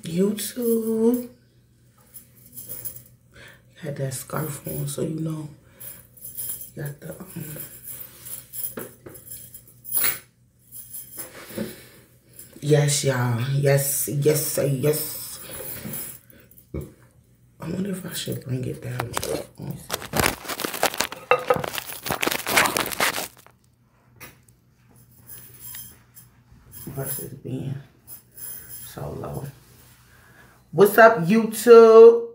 YouTube. Had that scarf on, so you know. Got the yes, y'all. Yes, yes, yes. I wonder if I should bring it down. Versus being so low. What's up, YouTube?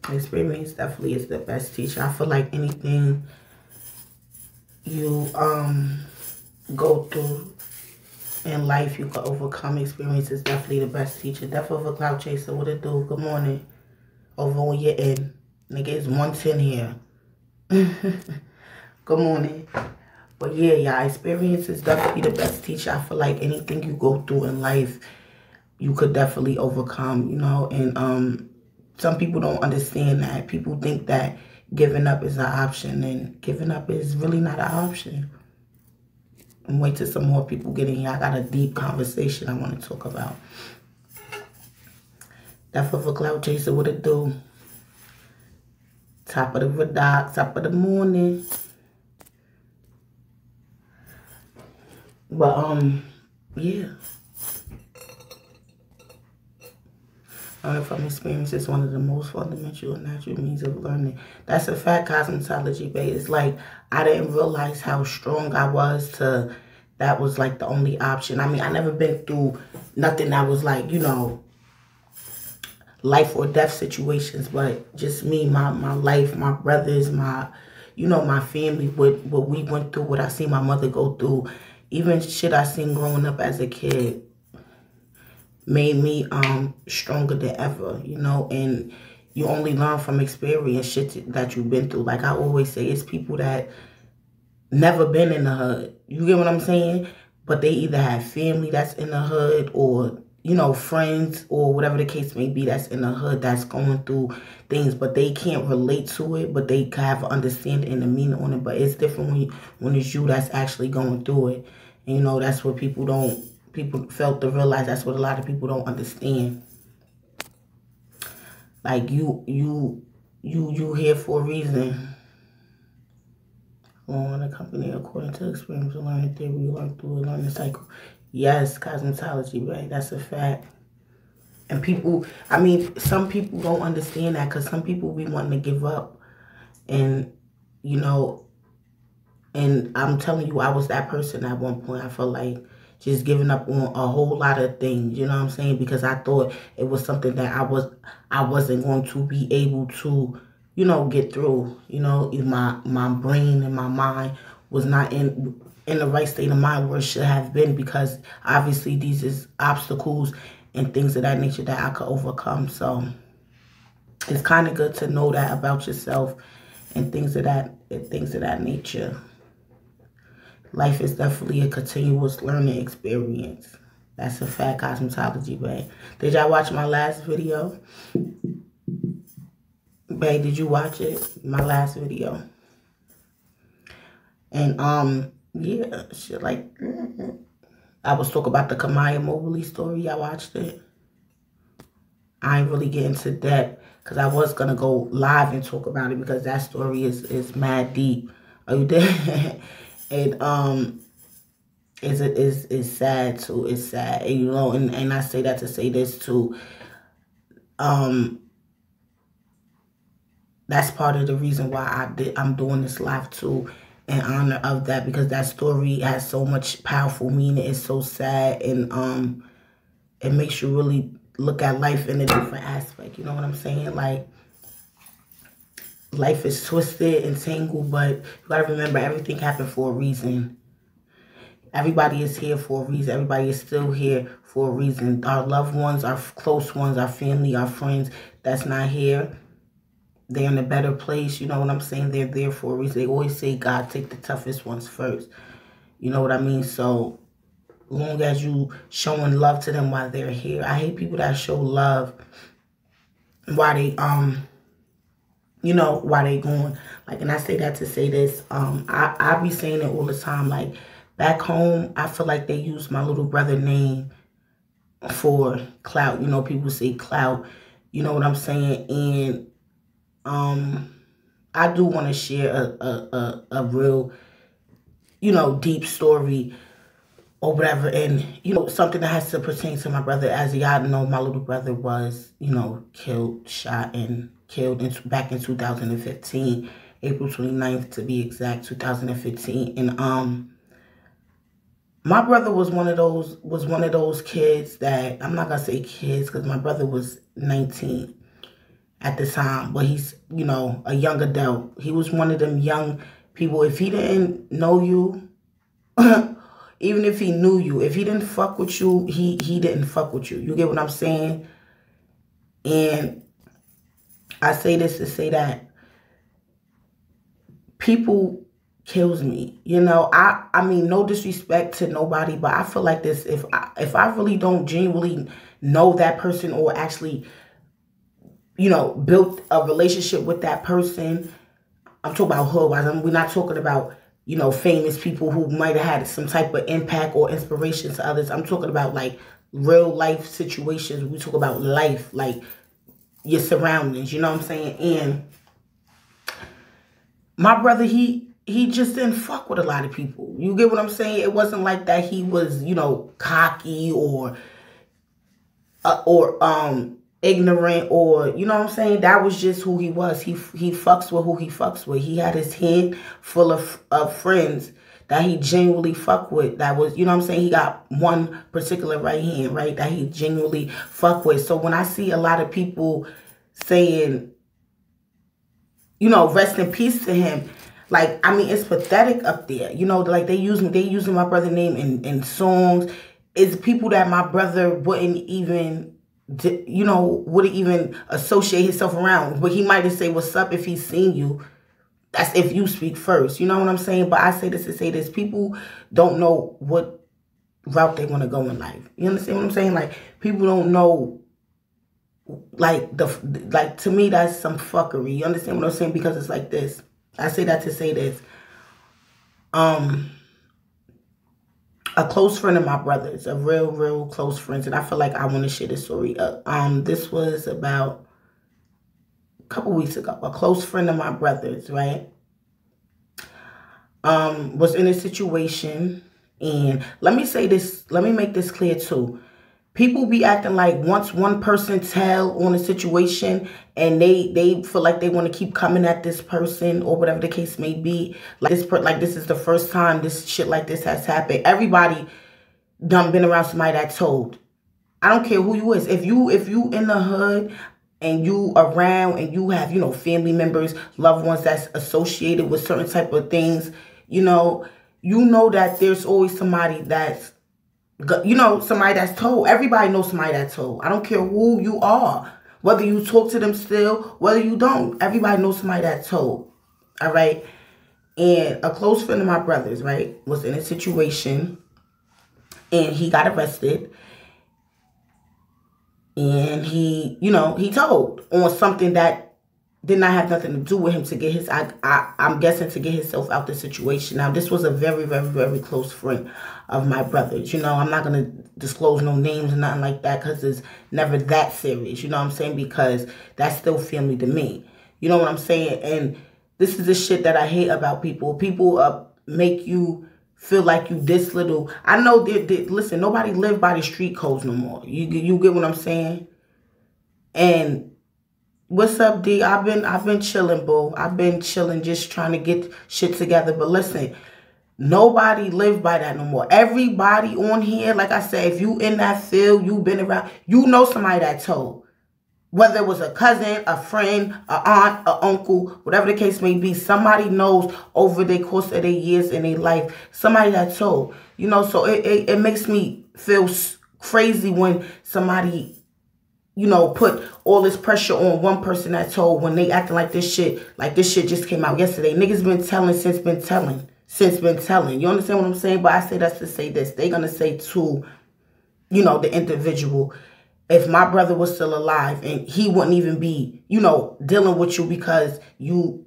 Experience definitely is the best teacher. I feel like anything you go through in life, you can overcome. Experience is definitely the best teacher. Death of a cloud chaser. What it do? Good morning. Over on your end. Nigga, it's 110 here. Good morning. But yeah, y'all, experience is definitely the best teacher. I feel like anything you go through in life, you could definitely overcome, you know. And some people don't understand that. People think that giving up is an option, and giving up is really not an option. And wait till some more people get in here. I got a deep conversation I want to talk about. Death of a cloud chaser, what it do? Top of the dock, top of the morning. But yeah. From experience is one of the most fundamental and natural means of learning. That's a fact, cosmetology, babe. It's like I didn't realize how strong I was to that was like the only option. I mean, I never been through nothing that was like, you know, life or death situations, but just me, my life, my brothers, my, you know, my family, what we went through, what I seen my mother go through, even shit I seen growing up as a kid made me stronger than ever, you know. And you only learn from experience, shit that you've been through. Like I always say, it's people that never been in the hood. You get what I'm saying? But they either have family that's in the hood, or, you know, friends, or whatever the case may be, that's in the hood, that's going through things, but they can't relate to it, but they have understanding and the meaning on it. But it's different when it's you that's actually going through it. And, you know, that's what people felt to realize. That's what a lot of people don't understand. Like you here for a reason. On a company according to experience and learning theory, we learn through a learning cycle. Yes, cosmetology, right? That's a fact. And people, I mean, some people don't understand that, because some people be wanting to give up. And, you know, and I'm telling you, I was that person at one point. I felt like just giving up on a whole lot of things, you know what I'm saying? Because I thought it was something that I wasn't going to be able to, you know, get through. You know, my brain and my mind was not in the right state of mind where it should have been, because obviously these is obstacles and things of that nature that I could overcome. So it's kind of good to know that about yourself and things of that nature. Life is definitely a continuous learning experience. That's a fact, cosmetology, babe. Did y'all watch my last video? Babe, did you watch it? My last video. And yeah, shit, like I was talking about the Kamaya Mobley story. Y'all watched it? I ain't really getting into depth, because I was gonna go live and talk about it, because that story is mad deep. Are you there? And it's sad too. It's sad, and, you know, and I say that to say this too. That's part of the reason why I'm doing this live too, in honor of that, because that story has so much powerful meaning. It's so sad, and it makes you really look at life in a different aspect. You know what I'm saying? Like, life is twisted and tangled, but you gotta remember, everything happened for a reason. Everybody is here for a reason. Everybody is still here for a reason. Our loved ones, our close ones, our family, our friends that's not here, they're in a better place. You know what I'm saying? They're there for a reason. They always say, God, take the toughest ones first. You know what I mean? So long as you showing love to them while they're here. I hate people that show love while they you know, while they going. Like, and I say that to say this, I be saying it all the time, like, Back home, I feel like they use my little brother name for clout. You know, people say clout. You know what I'm saying? And I do want to share a real, you know, deep story or whatever. And, you know, something that has to pertain to my brother. As y'all know, my little brother was, you know, killed, shot, and killed back in 2015. April 29th to be exact, 2015. And my brother was one of those kids that, I'm not gonna say kids because my brother was 19 at the time, but he's, you know, a young adult. He was one of them young people. If he didn't know you, even if he knew you, if he didn't fuck with you, he didn't fuck with you. You get what I'm saying? And I say this to say that people kills me. You know, I mean, no disrespect to nobody, but I feel like this, if I really don't genuinely know that person or actually, you know, built a relationship with that person, I'm talking about hood-wise. We're not talking about, you know, famous people who might have had some type of impact or inspiration to others. I'm talking about like real life situations. We talk about life, like your surroundings, you know what I'm saying? And my brother, he just didn't fuck with a lot of people. You get what I'm saying? It wasn't like that he was, you know, cocky or ignorant, or, you know what I'm saying? That was just who he was. He fucks with who he fucks with. He had his head full of friends that he genuinely fuck with. That was, you know what I'm saying? He got one particular right hand, right, that he genuinely fuck with. So when I see a lot of people saying, you know, rest in peace to him, like, I mean, it's pathetic up there. You know, like they using my brother's name in songs. It's people that my brother wouldn't even, you know, wouldn't even associate himself around. But he might have say, what's up if he's seen you. That's if you speak first. You know what I'm saying? But I say this to say this. People don't know what route they want to go in life. You understand what I'm saying? Like, people don't know, like, to me, that's some fuckery. You understand what I'm saying? Because it's like this. I say that to say this. A close friend of my brother's, a real close friend, and I feel like I want to share this story. This was about a couple weeks ago. A close friend of my brother's, right, was in a situation, and let me say this, let me make this clear too. People be acting like once one person tell on a situation and they feel like they want to keep coming at this person or whatever the case may be. Like this is the first time this shit like this has happened. Everybody done been around somebody that told. I don't care who you is. If you in the hood and you around and you have, you know, family members, loved ones that's associated with certain type of things, you know that there's always somebody that's, you know, somebody that's told. Everybody knows somebody that's told. I don't care who you are. Whether you talk to them still, whether you don't. Everybody knows somebody that's told. All right? And a close friend of my brother's, right, was in a situation. And he got arrested. And he, you know, he told on something that did not have nothing to do with him to get his, I'm guessing, to get himself out the situation. Now, this was a very close friend of my brother's. You know, I'm not going to disclose no names or nothing like that because it's never that serious. You know what I'm saying? Because that's still family to me. You know what I'm saying? And this is the shit that I hate about people. People make you feel like you this little. I know, listen, nobody live by the street codes no more. You get what I'm saying? And what's up, D? I've been chilling, boo. I've been chilling, just trying to get shit together. But listen, nobody live by that no more. Everybody on here, like I said, if you in that field, you been around, you know somebody that told. Whether it was a cousin, a friend, an aunt, an uncle, whatever the case may be, somebody knows over the course of their years in their life, somebody that told. You know, so it makes me feel crazy when somebody, you know, put all this pressure on one person that told when they acting like this shit just came out yesterday. Niggas been telling since been telling. You understand what I'm saying? But I say that's to say this. They gonna say to, you know, the individual, if my brother was still alive and he wouldn't even be, you know, dealing with you because you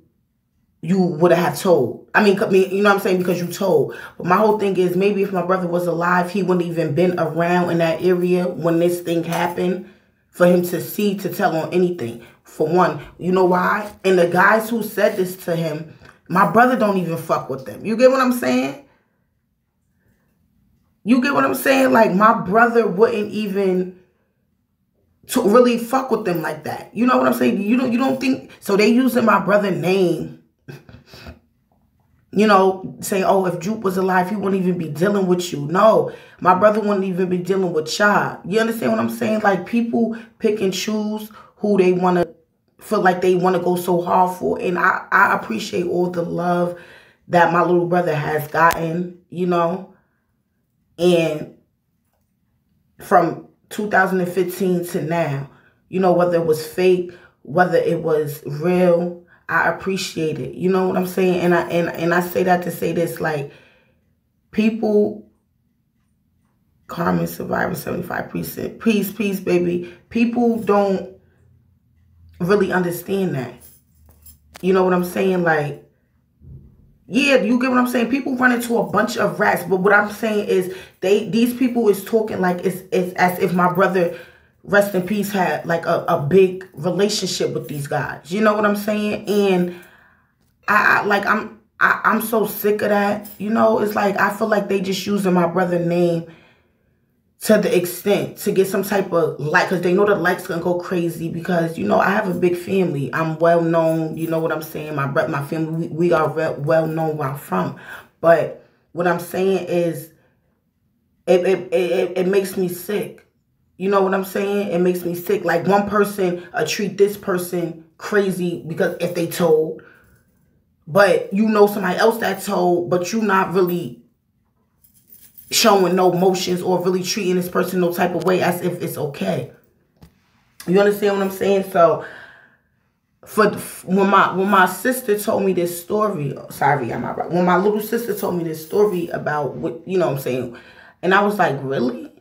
you would have told. I mean, you know what I'm saying? Because you told. But my whole thing is, maybe if my brother was alive, he wouldn't even been around in that area when this thing happened for him to see, to tell on anything. For one, you know why? And the guys who said this to him, my brother don't even fuck with them. You get what I'm saying? You get what I'm saying? Like, my brother wouldn't even to really fuck with them like that. You know what I'm saying? You don't think so? They using my brother's name, you know, saying, oh, if Juke was alive, he wouldn't even be dealing with you. No, my brother wouldn't even be dealing with y'all. You understand what I'm saying? Like, people pick and choose who they want to feel like they want to go so hard for. And I appreciate all the love that my little brother has gotten, you know. And from 2015 to now, you know, whether it was fake, whether it was real, I appreciate it. You know what I'm saying? And I say that to say this, like, people, Carmen Survivor 75%, peace, baby. People don't really understand that. You know what I'm saying? Like, yeah, you get what I'm saying? People run into a bunch of rats, but what I'm saying is these people is talking like it's as if my brother, rest in peace, had like a big relationship with these guys. You know what I'm saying? And I'm so sick of that. You know, it's like I feel like they just using my brother's name to the extent to get some type of like, because they know the likes gonna go crazy, because, you know, I have a big family. I'm well known, you know what I'm saying? My family, we are well known where I'm from. But what I'm saying is, it makes me sick. You know what I'm saying? It makes me sick. Like, one person treat this person crazy because if they told, but you know somebody else that told, but you not really showing no emotions or really treating this person no type of way as if it's okay. You understand what I'm saying? So when my sister told me this story, sorry, when my little sister told me this story about what, you know what I'm saying, and I was like, really?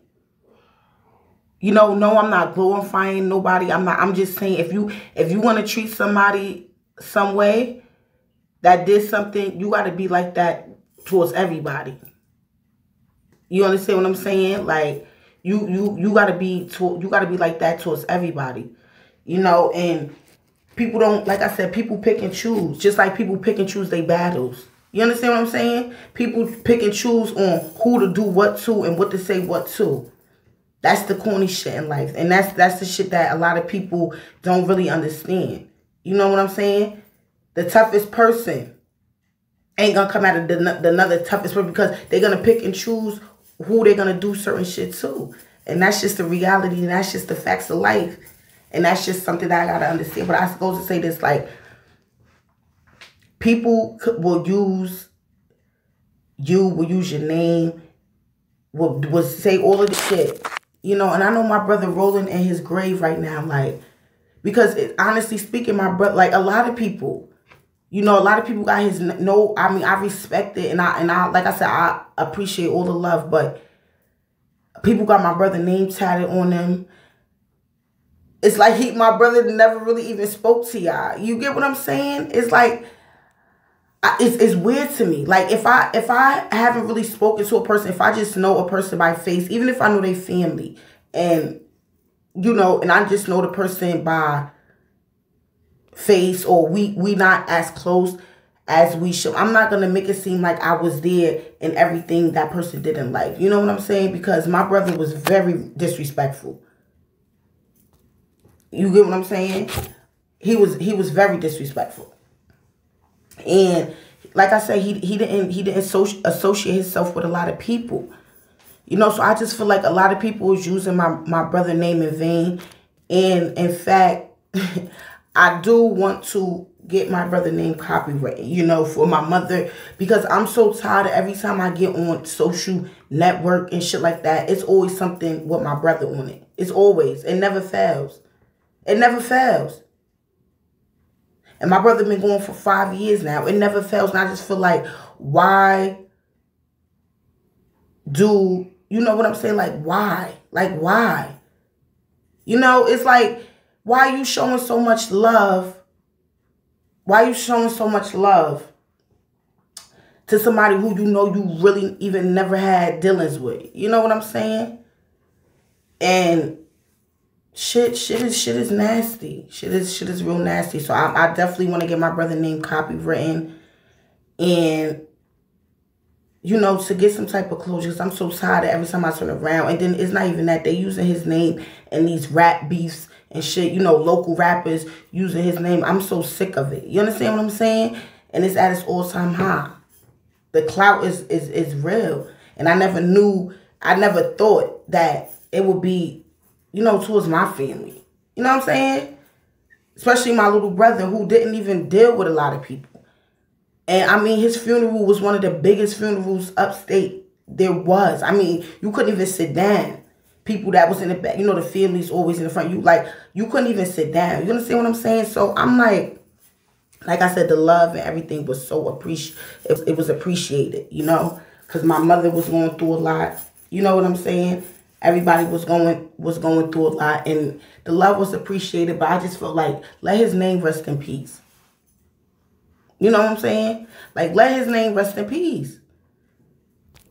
You know, no, I'm not glorifying nobody. I'm just saying, if you want to treat somebody some way that did something, you got to be like that towards everybody. You understand what I'm saying? Like, you gotta be like that towards everybody, you know. And people don't, like I said, people pick and choose, just like people pick and choose their battles. You understand what I'm saying? People pick and choose on who to do what to and what to say what to. That's the corny shit in life, and that's the shit that a lot of people don't really understand. You know what I'm saying? The toughest person ain't gonna come out of another toughest person, because they're gonna pick and choose who they're going to do certain shit to. And that's just the reality, and that's just the facts of life. And that's just something that I got to understand. But I'm supposed to say this, like, people will use your name, will say all of the shit, you know. And I know my brother rolling in his grave right now, like, because honestly speaking, my brother, like, a lot of people, you know, a lot of people got his, no, I mean, I respect it, and I, like I said, I appreciate all the love, but people got my brother name tatted on them. It's like my brother never really even spoke to y'all. You get what I'm saying? It's like, it's weird to me. Like, if I haven't really spoken to a person, if I just know a person by face, even if I know their family, and, you know, and I just know the person by face, or we not as close as we should, I'm not going to make it seem like I was there in everything that person did in life. You know what I'm saying? Because my brother was very disrespectful. You get what I'm saying? He was very disrespectful. And like I said, he didn't associate himself with a lot of people. You know, so I just feel like a lot of people is using my brother's name in vain. And in fact, I do want to get my brother's name copyrighted, you know, for my mother, because I'm so tired of every time I get on social network and shit like that, it's always something with my brother on it. It's always. It never fails. It never fails. And my brother been going for 5 years now. It never fails. And I just feel like, why do, you know what I'm saying? Like, why? Like, why? You know, it's like, why are you showing so much love Why are you showing so much love to somebody who you know you really even never had dealings with? You know what I'm saying? And shit is nasty. Shit is real nasty. So I definitely want to get my brother name copywritten, and to get some type of closure. Cause I'm so tired of every time I turn around. And then it's not even that. They using his name in these rap beefs and shit. Local rappers using his name. I'm so sick of it. You understand what I'm saying? And it's at its all-time high. The clout is real. And I never thought that it would be, towards my family. You know what I'm saying? Especially my little brother who didn't even deal with a lot of people. And, I mean, his funeral was one of the biggest funerals upstate there was. I mean, you couldn't even sit down. People that was in the back, the family's always in the front. You couldn't even sit down. You understand what I'm saying? So I'm like I said, the love and everything was so it was appreciated, because my mother was going through a lot. You know what I'm saying? Everybody was going through a lot, and the love was appreciated. But I just felt like, let his name rest in peace. You know what I'm saying? Like, let his name rest in peace.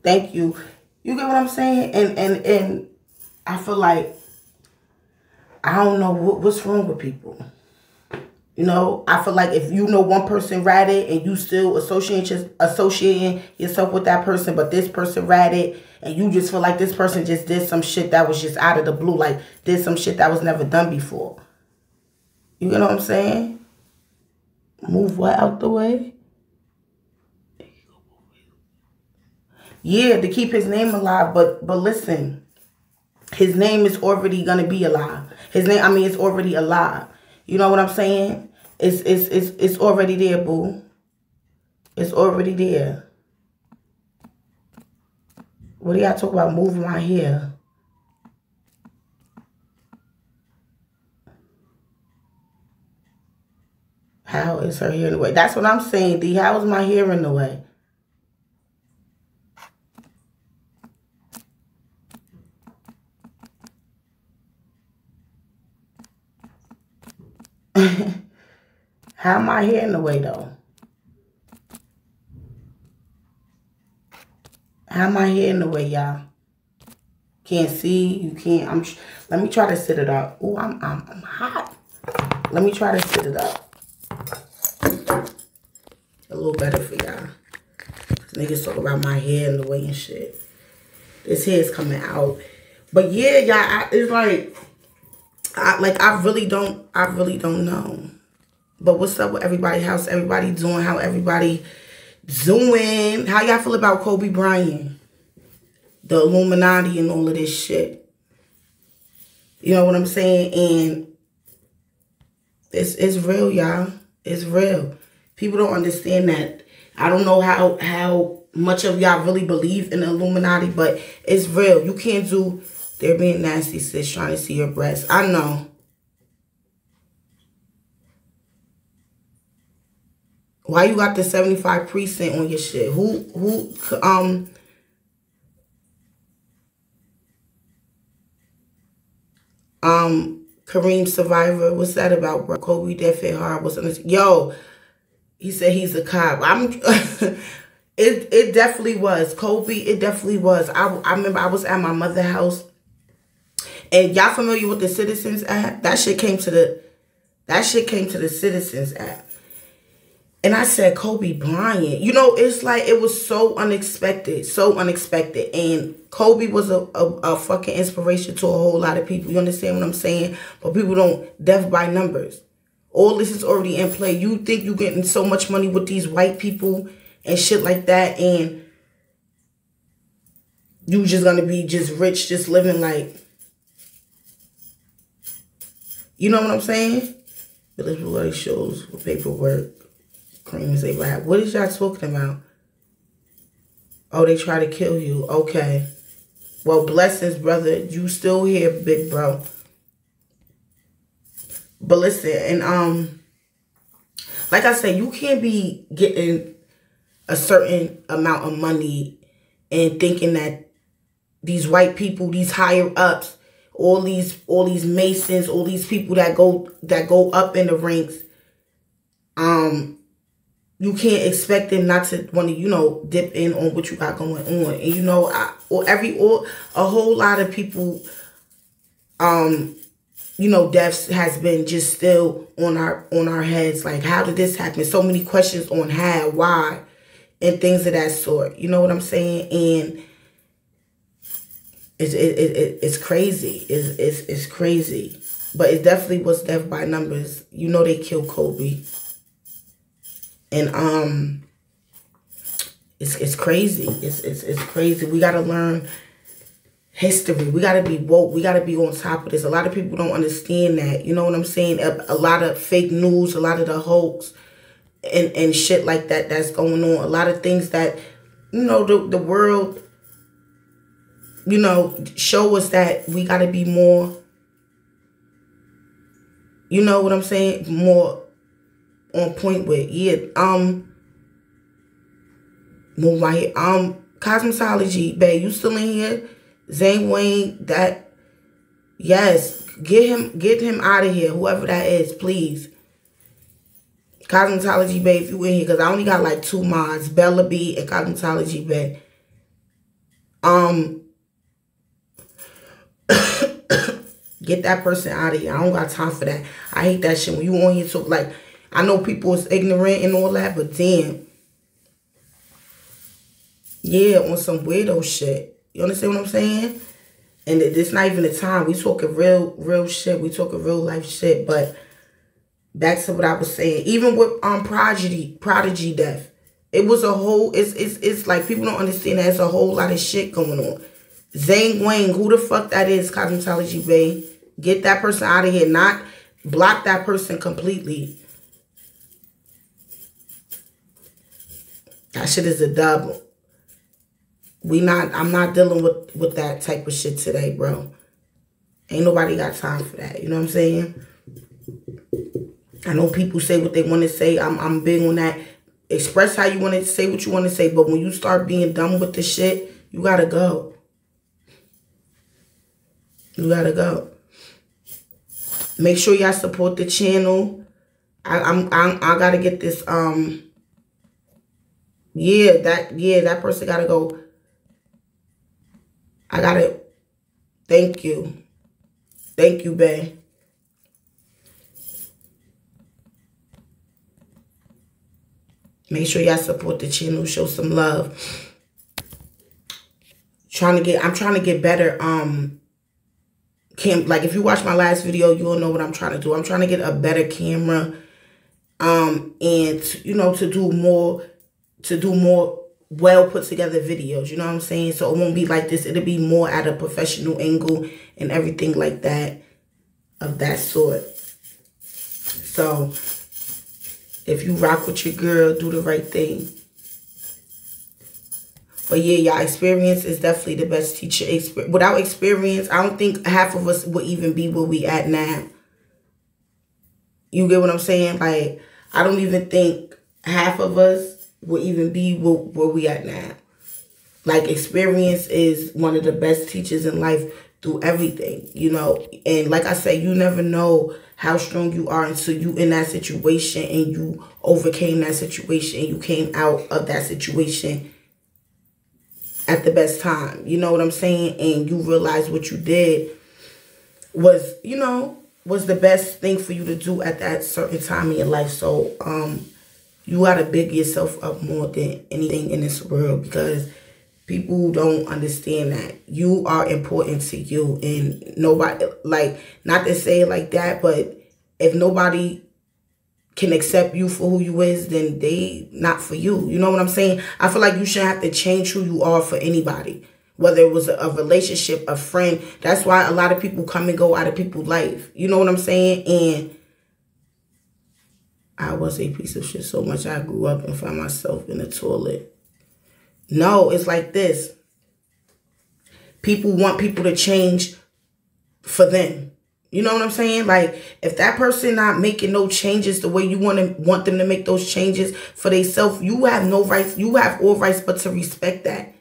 Thank you. You get what I'm saying? And I feel like, I don't know what's wrong with people. I feel like if one person ratted and you still associating yourself with that person, but this person ratted and you just feel like this person just did some shit that was just out of the blue, like did some shit that was never done before. You know what I'm saying? Move what out the way? Yeah, to keep his name alive, but listen, his name is already gonna be alive. It's already alive. You know what I'm saying? It's already there, boo. It's already there. What do y'all talk about moving my hair? How is her hair in the way? That's what I'm saying, D. How is my hair in the way? How my hair in the way, though? How my hair in the way, y'all? Can't see. You can't. Let me try to sit it up. Oh, I'm hot. Let me try to sit it up. A little better for y'all. Niggas talk about my hair in the way and shit. This hair is coming out. But yeah, y'all, it's like, I really don't know. But what's up with everybody? How's everybody doing? How everybody doing? How y'all feel about Kobe Bryant? The Illuminati and all of this shit. You know what I'm saying? And it's real, y'all. It's real. People don't understand that. I don't know how much of y'all really believe in the Illuminati, but it's real. You can't do, they're being nasty, sis, trying to see your breasts. I know. Why you got the 75 precinct on your shit? Kareem Survivor, what's that about, bro? Kobe death hit hard. Yo, he said he's a cop. It definitely was. Kobe, it definitely was. I remember I was at my mother's house. And y'all familiar with the Citizens app? That shit came to the Citizens app. And I said, Kobe Bryant. It's like, it was so unexpected. So unexpected. And Kobe was a fucking inspiration to a whole lot of people. You understand what I'm saying? But people don't, death by numbers. All this is already in play. You think you're getting so much money with these white people and shit like that. And you just gonna be just rich, just living like, you know what I'm saying? Village Bloody shows with paperwork. Cream is a rap. What is y'all talking about? Oh, they try to kill you. Okay. Well, blessings, brother. You still here, big bro. But listen, and like I said, you can't be getting a certain amount of money and thinking that these white people, these higher ups, all these Masons, all these people that go up in the ranks, You can't expect them not to want to, you know, dip in on what you got going on. And, you know, a whole lot of people, you know, deaths has been just still on our heads. Like, how did this happen? So many questions on how, why, and things of that sort. You know what I'm saying? And it's crazy. It's crazy. But it definitely was death by numbers. You know, they killed Kobe. And it's crazy. It's crazy. We gotta learn history. We gotta be woke. We gotta be on top of this. A lot of people don't understand that. You know what I'm saying? A lot of fake news, a lot of the hoax and shit like that that's going on. A lot of things that, you know, the world, you know, show us that we gotta be more, you know what I'm saying? More on point with. Yeah, move right here. Cosmetology, babe, you still in here? Zane Wayne, that, yes, get him out of here, whoever that is, please. Cosmetology, babe, if you in here, because I only got like 2 mods, Bella B and Cosmetology, babe. Get that person out of here. I don't got time for that. I hate that shit when you on here. So, like, I know people is ignorant and all that, but damn. Yeah, on some weirdo shit. You understand what I'm saying? And it's not even the time. We talking real shit. We talking real life shit. But back to what I was saying. Even with Prodigy death. It was a whole, it's like people don't understand that there's a whole lot of shit going on. Zane Wayne, who the fuck that is, Cosmetology Bay. Get that person out of here. Not block that person completely. That shit is a double. I'm not dealing with that type of shit today, bro. Ain't nobody got time for that. You know what I'm saying? I know people say what they want to say. I'm big on that. Express how you want to say what you want to say. But when you start being dumb with the shit, you gotta go. You gotta go. Make sure y'all support the channel. I gotta get this that person gotta go. I gotta thank you. Thank you, bae. Make sure y'all support the channel, show some love. I'm trying to get better. Like if you watch my last video, you'll know what I'm trying to do. I'm trying to get a better camera, and you know, to do more well put together videos. You know what I'm saying? So it won't be like this. It'll be more at a professional angle and everything like that, of that sort. So if you rock with your girl, do the right thing. But yeah, y'all, experience is definitely the best teacher. Without experience, I don't think half of us would even be where we at now. You get what I'm saying? Like, I don't even think half of us would even be where we at now. Like, experience is one of the best teachers in life through everything, you know. And like I said, you never know how strong you are until you in that situation and you overcame that situation and you came out of that situation at the best time. You know what I'm saying? And you realize what you did was, you know, was the best thing for you to do at that certain time in your life. So, you got to big yourself up more than anything in this world, because people don't understand that you are important to you, and nobody, like, not to say it like that, but if nobody can accept you for who you is, then they not for you. You know what I'm saying? I feel like you shouldn't have to change who you are for anybody, whether it was a relationship, a friend. That's why a lot of people come and go out of people's life. You know what I'm saying? And I was a piece of shit so much I grew up and found myself in the toilet. No, it's like this. People want people to change for them. You know what I'm saying? Like, if that person not making no changes the way you want them to make those changes for themselves, you have no rights. You have all rights but to respect that.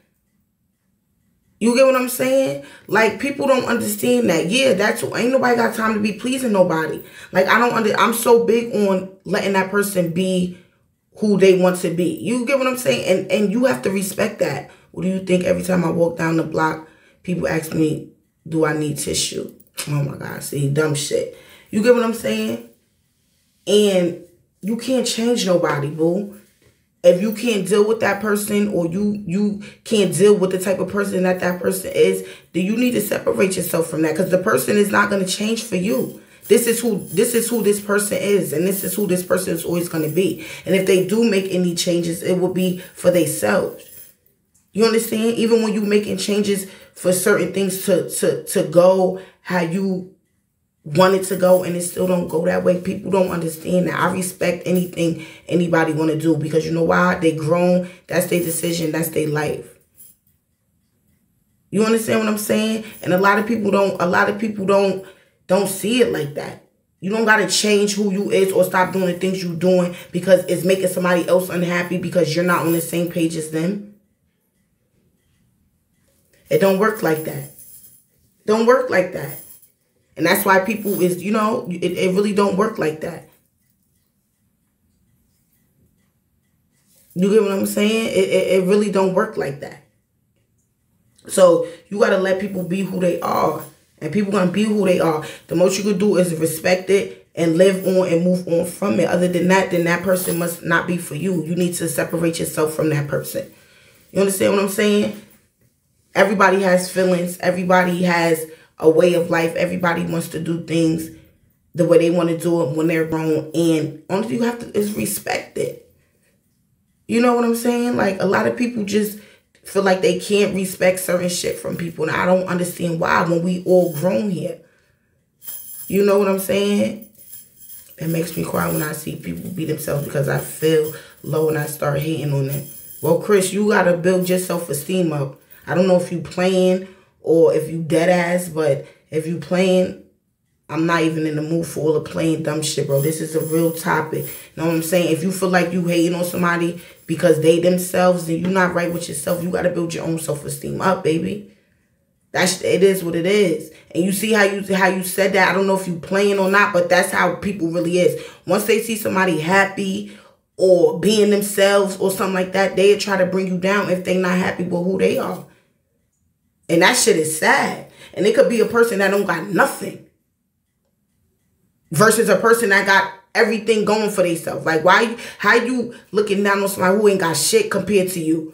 You get what I'm saying? Like, people don't understand that. Yeah, that's, ain't nobody got time to be pleasing nobody. Like, I'm so big on letting that person be who they want to be. You get what I'm saying? And you have to respect that. What do you think every time I walk down the block, people ask me, do I need tissue? Oh my God, see, dumb shit. You get what I'm saying? And you can't change nobody, boo. If you can't deal with that person, or you can't deal with the type of person that person is, then you need to separate yourself from that, because the person is not going to change for you. This is who this person is, and this is who this person is always going to be. And if they do make any changes, it will be for themselves. You understand? Even when you making changes for certain things to go how you want it to go, and it still don't go that way, people don't understand that. I respect anything anybody want to do, because you know why? They grown. That's their decision. That's their life. You understand what I'm saying? And a lot of people don't see it like that. You don't got to change who you is or stop doing the things you doing because it's making somebody else unhappy because you're not on the same page as them. It don't work like that. Don't work like that. And that's why people is, you know, it really don't work like that. You get what I'm saying? It really don't work like that. So you got to let people be who they are. And people going to be who they are. The most you could do is respect it and live on and move on from it. Other than that, then that person must not be for you. You need to separate yourself from that person. You understand what I'm saying? Everybody has feelings. Everybody has a way of life. Everybody wants to do things the way they want to do it when they're grown. And only thing you have to is respect it. You know what I'm saying? Like, a lot of people just feel like they can't respect certain shit from people. And I don't understand why when we all grown here. You know what I'm saying? It makes me cry when I see people beat themselves because I feel low and I start hating on them. Well, Chris, you got to build your self-esteem up. I don't know if you playing or if you dead ass, but if you playing, I'm not even in the mood for all the playing dumb shit, bro. This is a real topic. You know what I'm saying? If you feel like you hating on somebody because they themselves, then you're not right with yourself. You got to build your own self-esteem up, baby. It is what it is. And you see how you said that. I don't know if you playing or not, but that's how people really is. Once they see somebody happy or being themselves or something like that, they try to bring you down if they not happy with who they are. And that shit is sad. And it could be a person that don't got nothing versus a person that got everything going for themselves. Like, how you looking down on somebody who ain't got shit compared to you?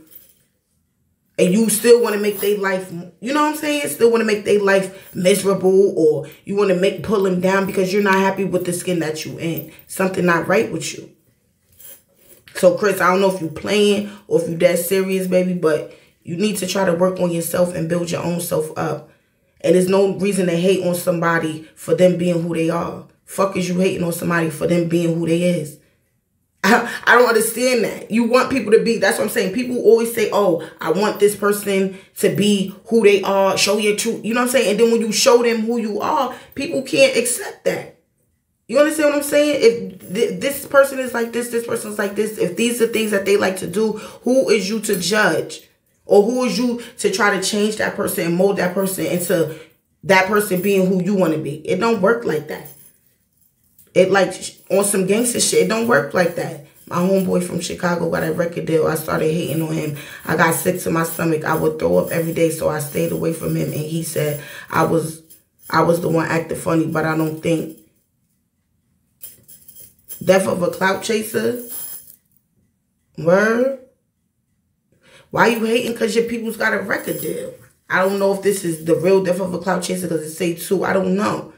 And you still want to make their life, you know what I'm saying? Still want to make their life miserable, or you want to pull them down because you're not happy with the skin that you in. Something not right with you. So, Chris, I don't know if you playing or if you that serious, baby, but you need to try to work on yourself and build your own self up. And there's no reason to hate on somebody for them being who they are. Fuck is you hating on somebody for them being who they is? I don't understand that. You want people to be, that's what I'm saying. People always say, oh, I want this person to be who they are. Show your truth. You know what I'm saying? And then when you show them who you are, people can't accept that. You understand what I'm saying? If this person is like this person is like this, if these are things that they like to do, who is you to judge? Or who is you to try to change that person and mold that person into that person being who you want to be? It don't work like that. It like on some gangster shit. It don't work like that. My homeboy from Chicago got a record deal. I started hating on him. I got sick to my stomach. I would throw up every day, so I stayed away from him. And he said I was the one acting funny, but I don't think. Death of a clout chaser? Word? Why you hating? Because your people's got a record deal. I don't know if this is the real death of a clout chaser because it say 2. I don't know.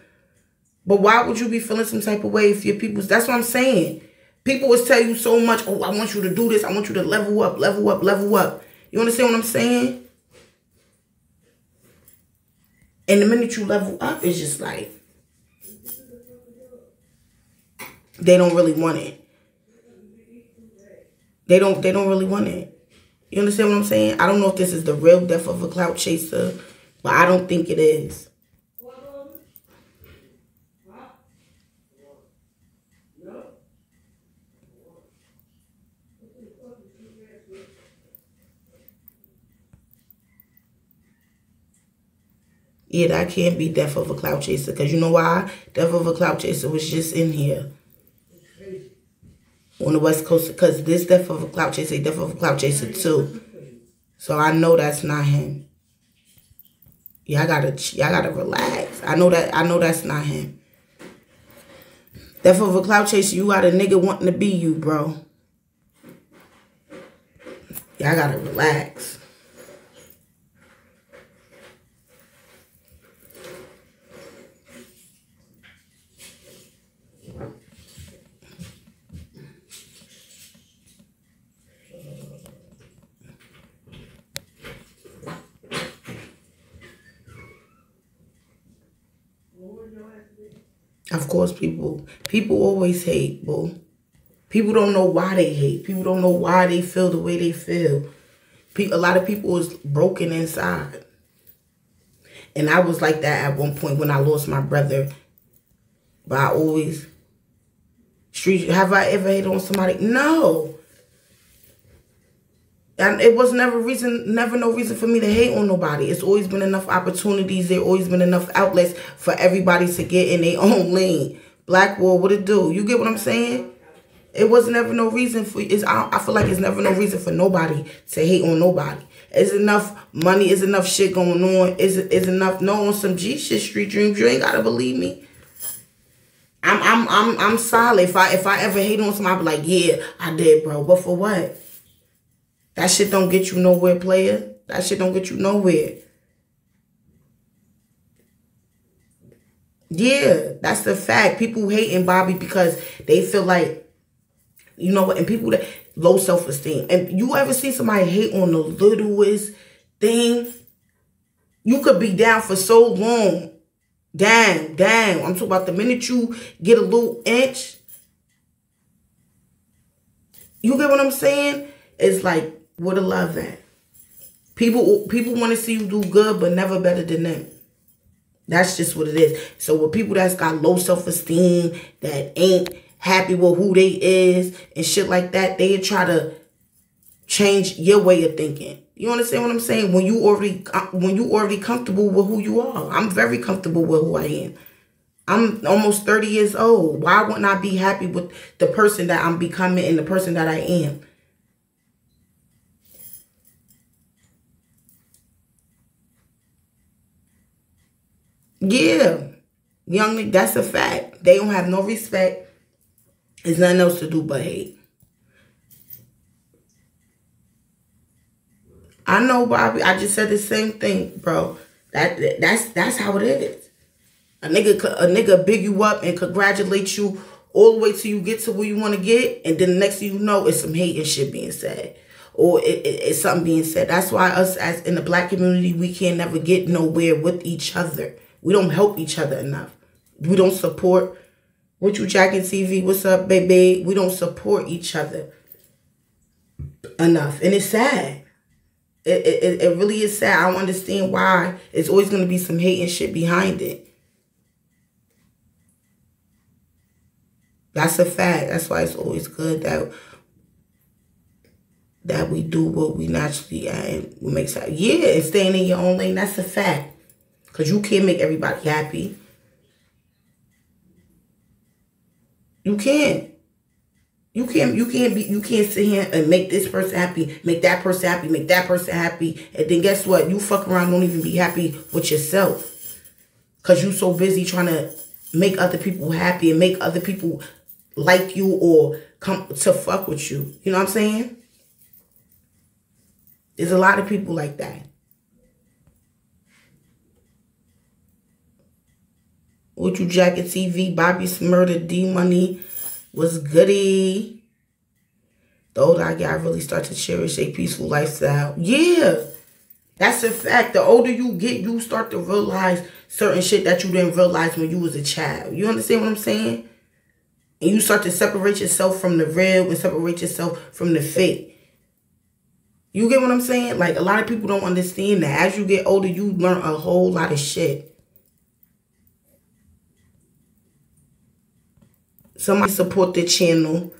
But why would you be feeling some type of way if your people's... That's what I'm saying. People will tell you so much, oh, I want you to do this. I want you to level up, level up, level up. You understand what I'm saying? And the minute you level up, it's just like... They don't really want it. They don't really want it. You understand what I'm saying? I don't know if this is the real death of a clout chaser, but I don't think it is. Yeah, that can't be Death of a Clout Chaser. Because you know why? Death of a Clout Chaser was just in here on the West Coast. Because this Death of a Clout Chaser, Death of a Clout Chaser too. So I know that's not him. Y'all gotta relax. I know that's not him. Death of a Clout Chaser, you got a nigga wanting to be you, bro. Y'all gotta relax. Of course, people always hate, boo. People don't know why they hate. People don't know why they feel the way they feel. A lot of people is broken inside. And I was like that at one point when I lost my brother. But I always... Have I ever hated on somebody? No. And it was never no reason for me to hate on nobody. It's always been enough opportunities. There always been enough outlets for everybody to get in their own lane. Blackboard, what it do? You get what I'm saying? It was never no reason for... I feel like it's never no reason for nobody to hate on nobody. It's enough money. It's enough shit going on. It's enough... No, on some G shit, Street Dreams. You ain't gotta believe me. I'm solid. If I ever hate on somebody, I be like, yeah, I did, bro. But for what? That shit don't get you nowhere, player. That shit don't get you nowhere. Yeah, that's the fact. People hating Bobby because they feel like, you know what, and people that low self-esteem. And you ever see somebody hate on the littlest thing? You could be down for so long. Damn. I'm talking about the minute you get a little inch. You get what I'm saying? It's like, where the love at? People want to see you do good, but never better than them. That's just what it is. So with people that's got low self-esteem, that ain't happy with who they is and shit like that, they try to change your way of thinking. You understand what I'm saying? When you already comfortable with who you are. I'm very comfortable with who I am. I'm almost 30 years old. Why wouldn't I be happy with the person that I'm becoming and the person that I am? Yeah. Young, that's a fact. They don't have no respect. There's nothing else to do but hate. I know, Bobby. I just said the same thing, bro. That's how it is. A nigga big you up and congratulate you all the way till you get to where you want to get, and then the next thing you know, it's some hate and shit being said, or it's something being said. That's why us as in the black community, we can't never get nowhere with each other. We don't help each other enough. We don't support. What you jacking TV? What's up, baby? We don't support each other enough, and it's sad. It really is sad. I don't understand why. It's always going to be some hate and shit behind it. That's a fact. That's why it's always good that we do what we naturally and we make sense. Yeah, and staying in your own lane. That's a fact. Because you can't make everybody happy. You can't. You can't sit here and make this person happy, make that person happy, make that person happy. And then guess what? You fuck around, don't even be happy with yourself. Because you so busy trying to make other people happy and make other people like you or come to fuck with you. You know what I'm saying? There's a lot of people like that. What you jacking TV? Bobby Smurda, D Money was goody. The older I get, I really start to cherish a peaceful lifestyle. Yeah, that's a fact. The older you get, you start to realize certain shit that you didn't realize when you was a child. You understand what I'm saying? And you start to separate yourself from the real and separate yourself from the fake. You get what I'm saying? Like, a lot of people don't understand that. As you get older, you learn a whole lot of shit. Somebody support the channel.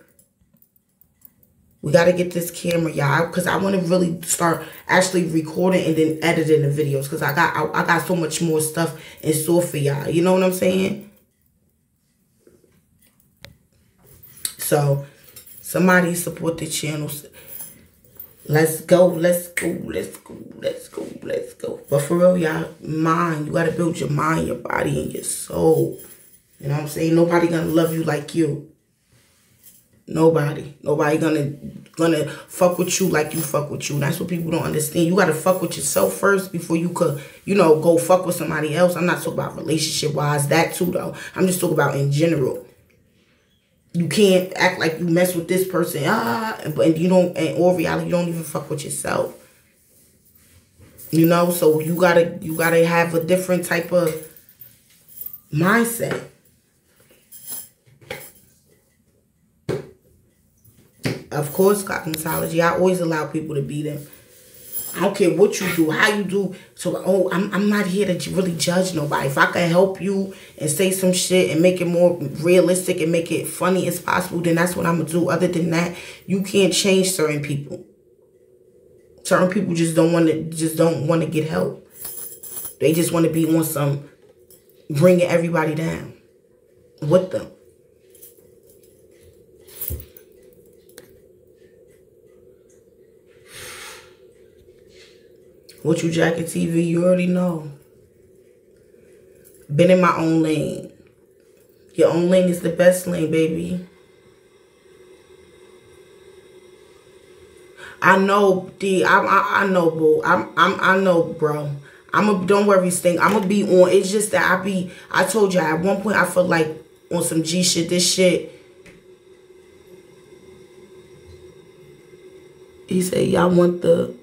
We got to get this camera, y'all, because I want to really start actually recording and then editing the videos, because I got so much more stuff in store for y'all. You know what I'm saying? So, somebody support the channel. Let's go, let's go, let's go, let's go, let's go. But for real, y'all, mind. You got to build your mind, your body, and your soul. You know what I'm saying? Nobody going to love you like you. Nobody gonna fuck with you like you fuck with you. That's what people don't understand. You gotta fuck with yourself first before you could, you know, go fuck with somebody else. I'm not talking about relationship wise, that too though. I'm just talking about in general. You can't act like you mess with this person, but you don't, in all reality, you don't even fuck with yourself. You know, so you gotta have a different type of mindset. Of course, cosmetology, I always allow people to be them. I don't care what you do, how you do. So, I'm not here to really judge nobody. If I can help you and say some shit and make it more realistic and make it funny as possible, then that's what I'm going to do. Other than that, you can't change certain people. Certain people just don't want to get help. They just want to be on some bringing everybody down with them. What You Jacket TV, you already know. Been in my own lane. Your own lane is the best lane, baby. I know, D. I know, boo. I know, bro. Don't worry, Sting. I'm gonna be on. It's just that I told you at one point I felt like on some G shit. This shit. He said, y'all want the.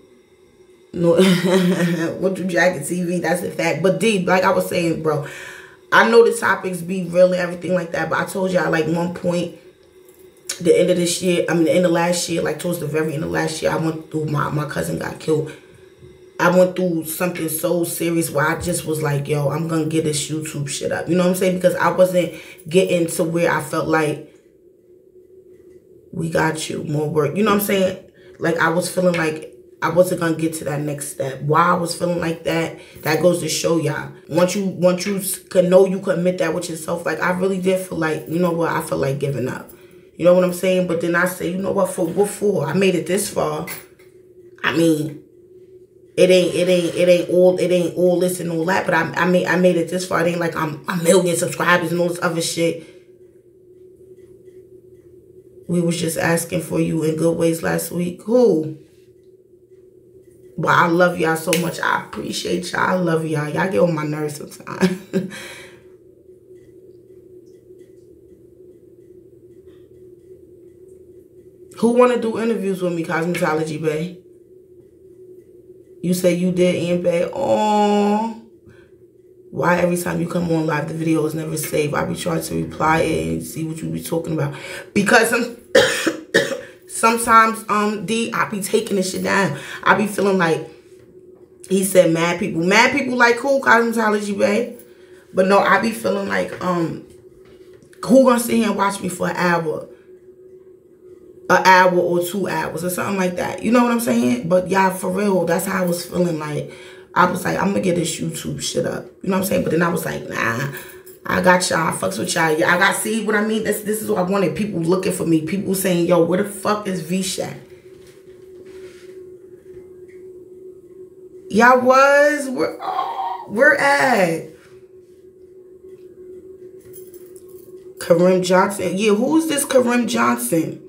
No, What You Jacket TV, that's a fact. But D, like I was saying, bro, I know the topics be real and everything like that, but I told y'all like one point, the end of this year, the end of last year, like towards the very end of last year, I went through, my cousin got killed. I went through something so serious where I just was like, yo, I'm gonna get this YouTube shit up. You know what I'm saying? Because I wasn't getting to where I felt like, we got you, more work. You know what I'm saying? Like I was feeling like I wasn't gonna get to that next step. Why I was feeling like that, that goes to show y'all. Once you can know, you can admit that with yourself. Like I really did feel like, you know what, I feel like giving up. You know what I'm saying? But then I say, you know what, for what for? I made it this far. I mean, it ain't all this and all that. But I made it this far. It ain't like I'm a million subscribers and all this other shit. We was just asking for you in good ways last week. Who? But I love y'all so much. I appreciate y'all. I love y'all. Y'all get on my nerves sometimes. Who want to do interviews with me, Cosmetology Bay? You say you did, Ian Bay. Oh, why every time you come on live, the video is never saved? I be trying to reply and see what you be talking about. Because sometimes, D, I be taking this shit down. I be feeling like, he said mad people. Mad people like who? Cosmetology Bay. But no, I be feeling like, who gonna sit here and watch me for an hour or 2 hours or something like that? You know what I'm saying? But y'all, for real, that's how I was feeling. Like, I was like, I'm gonna get this YouTube shit up. You know what I'm saying? But then I was like, nah, I got y'all. I fucks with y'all. I got, see what I mean? This is what I wanted. People looking for me. People saying, yo, where the fuck is V-Shack? Y'all was? Where at? Kareem Johnson. Yeah, who's this Kareem Johnson?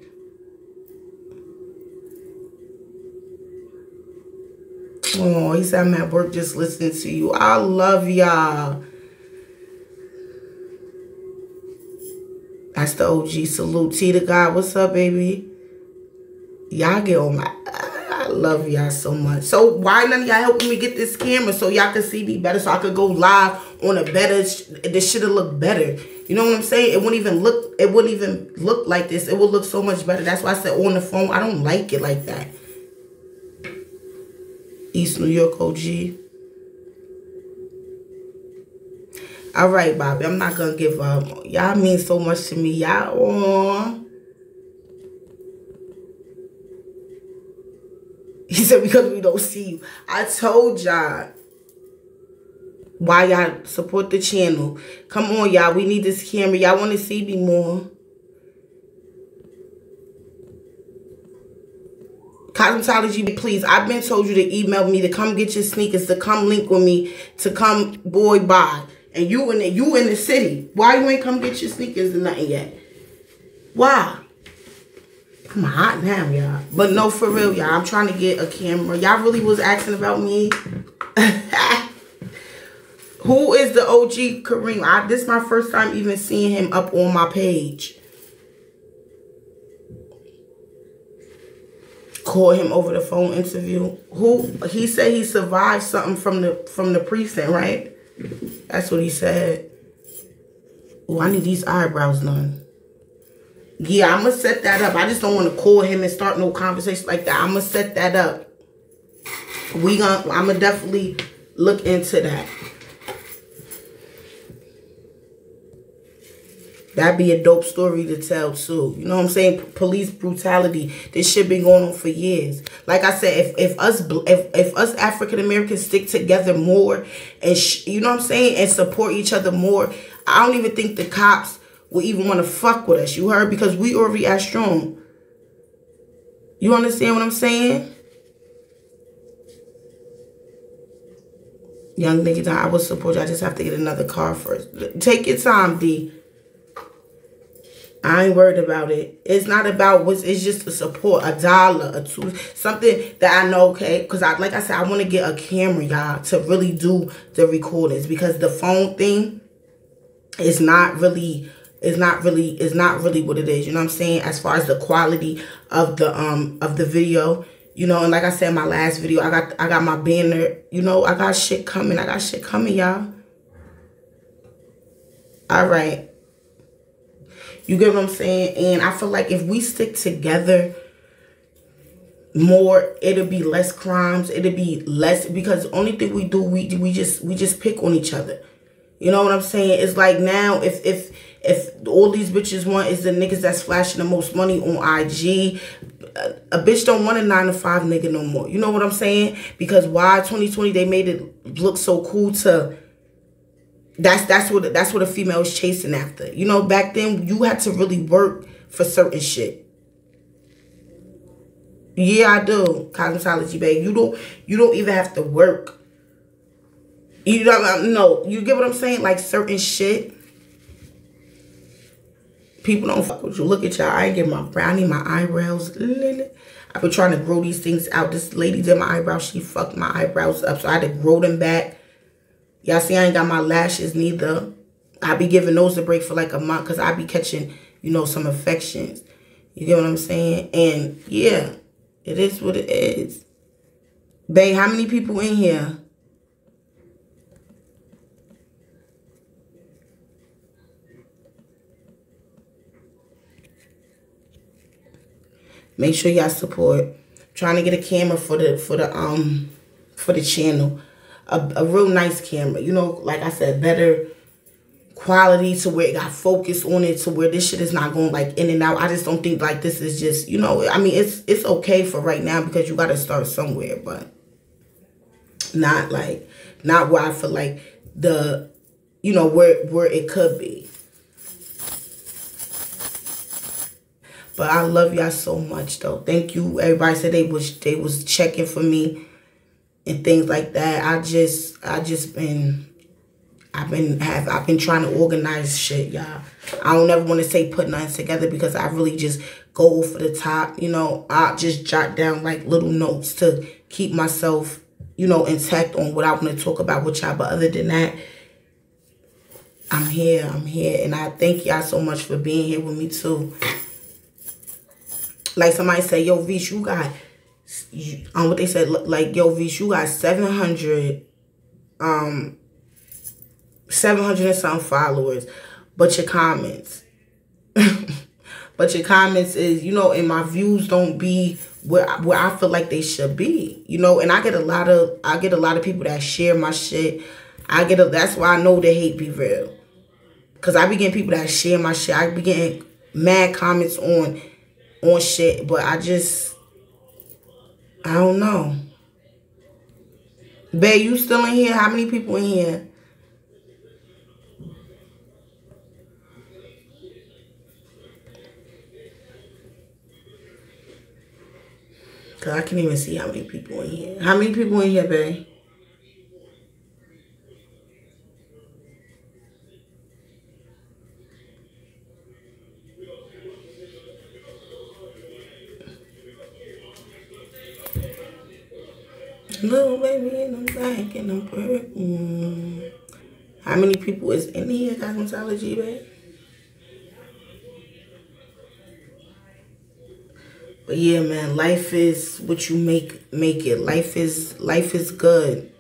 Oh, he said I'm at work just listening to you. I love y'all. That's the OG salute. T to God. What's up, baby? Y'all get on my... I love y'all so much. So why none of y'all helping me get this camera so y'all can see me better, so I could go live on a better... This shit'll look better. You know what I'm saying? It wouldn't even look like this. It would look so much better. That's why I said on the phone, I don't like it like that. East New York OG. All right, Bobby. I'm not gonna give up. Y'all mean so much to me. Y'all on. because we don't see you. I told y'all why y'all support the channel. Come on, y'all. We need this camera. Y'all want to see me more. Cosmetology, please. I've been told you to email me to come get your sneakers, to come link with me, to come boy buy. And you in the city. Why you ain't come get your sneakers and nothing yet? Why? I'm hot now, y'all. But no, for real, y'all. I'm trying to get a camera. Y'all really was asking about me. Who is the OG Kareem? This is my first time even seeing him up on my page. Call him over the phone interview. He said he survived something from the precinct, right? That's what he said. Oh, I need these eyebrows done. Yeah, I'm gonna set that up. I just don't want to call him and start no conversation like that. I'm gonna set that up. I'm gonna definitely look into that. That'd be a dope story to tell too. You know what I'm saying? Police brutality. This shit been going on for years. Like I said, if us African Americans stick together more and you know what I'm saying, and support each other more, I don't even think the cops will even want to fuck with us. You heard? Because we already are strong. You understand what I'm saying? Young niggas, I will support you. I just have to get another car first. Take your time, D. I ain't worried about it. It's not about it's just a support, $1, $2, something that I know, okay? Because like I said, I want to get a camera, y'all, to really do the recordings, because the phone thing is not really what it is. You know what I'm saying? As far as the quality of the video, you know. And like I said in my last video, I got my banner. You know, I got shit coming. I got shit coming, y'all. All right. You get what I'm saying? And I feel like if we stick together more, it'll be less crimes. It'll be less, because the only thing we do, we just pick on each other. You know what I'm saying? It's like now, if all these bitches want is the niggas that's flashing the most money on IG, a bitch don't want a 9-to-5 nigga no more. You know what I'm saying? Because why 2020 they made it look so cool to. That's what a female is chasing after. You know, back then you had to really work for certain shit. Yeah, I do. Cosmetology, babe. You don't even have to work. You don't know. You get what I'm saying? Like certain shit. People don't fuck with you. Look at y'all. I ain't get my brow. I need my eyebrows. I've been trying to grow these things out. This lady did my eyebrows. She fucked my eyebrows up, so I had to grow them back. Y'all see I ain't got my lashes neither. I be giving those a break for like a month because I be catching, you know, some infections. You get what I'm saying? And yeah, it is what it is. Babe, how many people in here? Make sure y'all support. Trying to get a camera for the channel. A real nice camera, you know, like I said, better quality to where it got focus on it, to where this shit is not going like in and out. I just don't think like this is just, you know, I mean, it's okay for right now because you got to start somewhere, but not where I feel like the, you know, where it could be. But I love y'all so much though. Thank you. Everybody said they was checking for me and things like that. I've been trying to organize shit, y'all. I don't ever want to say put nothing together because I really just go for the top. You know, I just jot down like little notes to keep myself, you know, intact on what I want to talk about with y'all. But other than that, I'm here. And I thank y'all so much for being here with me too. Like somebody said, yo, Vish, you got, what they said, like, yo, Vish, you got 700 and some followers, but your comments, is, you know, and my views don't be where I feel like they should be, you know. And I get a lot of people that share my shit. That's why I know the hate be real, cause I be getting people that share my shit. I be getting mad comments on shit, but I don't know. Bae, you still in here? How many people in here? Cause I can't even see how many people in here. How many people in here, babe? Little baby in the back and I'm purple. How many people is in here, cosmetology, babe? But yeah, man, life is what you make it. Life is good.